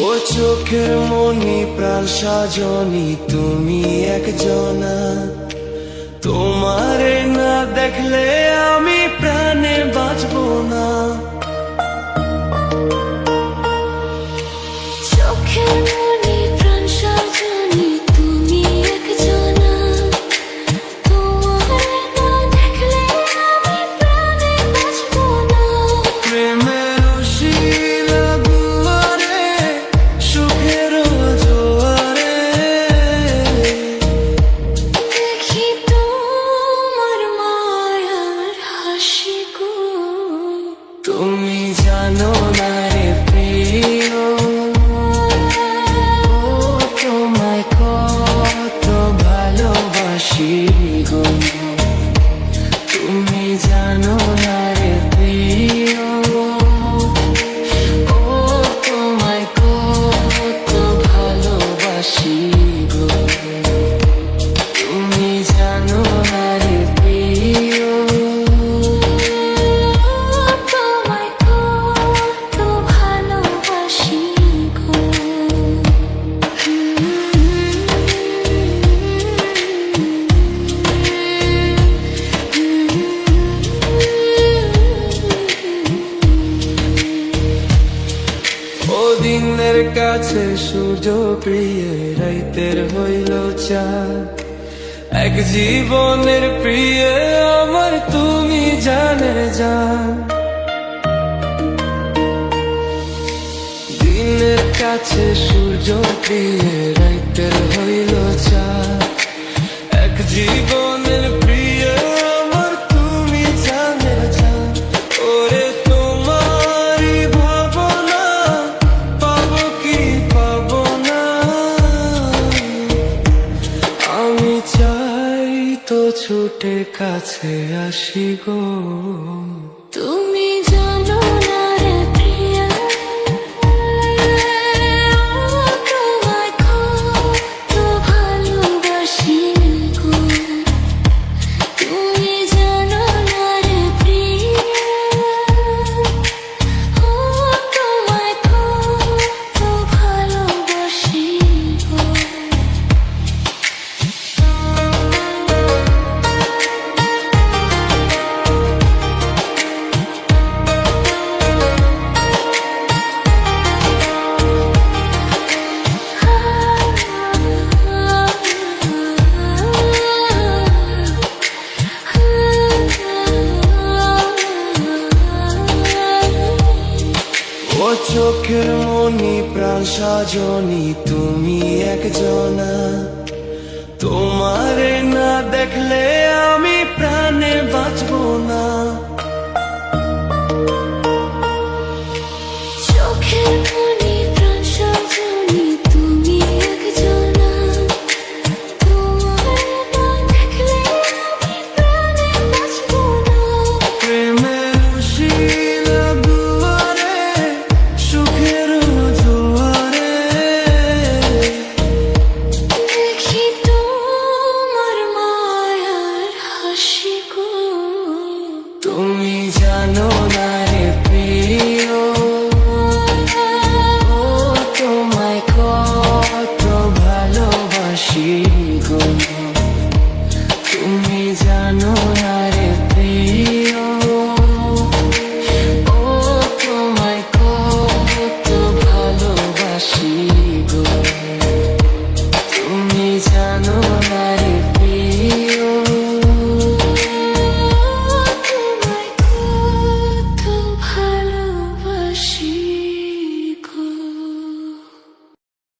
ও চোখের মনি প্রাণ সাজনি তুমি একজনা, তোমারে না দেখলে আমি প্রাণে বাঁচবো না। চোখের মনি প্রাণ সাজনি তুমি একজনা, তোমারে না দেখলে আমি প্রাণে বাঁচবো না। প্রেমের শিলা দুয়ারে সুখের জোয়ারে দেখি তোমার মায়ার হাসি গো। তুমি জানো না রে প্রিয়, তোমায় কত ভালোবাসি গো। তুমি জানো না রে প্রিয়, ও তোমায় কত ভালোবাসি গো। তুমি জানো না রে প্রিয়, তোমায় কত ভালোবাসি গো। ও দিনের কাছে সূর্য প্রিয়, রাইতের হইল চাঁদ। এক জীবনের প্রিয় আমার তুমি জানের জান। দিনের কাছে সূর্য প্রিয়, রাইতের হইল চাঁদ। এক জীবনের প্রিয় আমার তুমি জানের জান। ওরে তোমারই ভাবনা পাবো কি পাবো না, আমি চাই তো ছুটে কাছে আসি গো। তুমি জানো না রে প্রিয়া, তোমায় কত ভালোবাসি গো। তুমি জানো না রে প্রিয়া, তোমায় কত ভালোবাসি গো। ও চোখের মনি প্রাণ সাজনি তুমি একজনা, তোমারে না দেখলে আমি প্রাণে বাঁচবো না।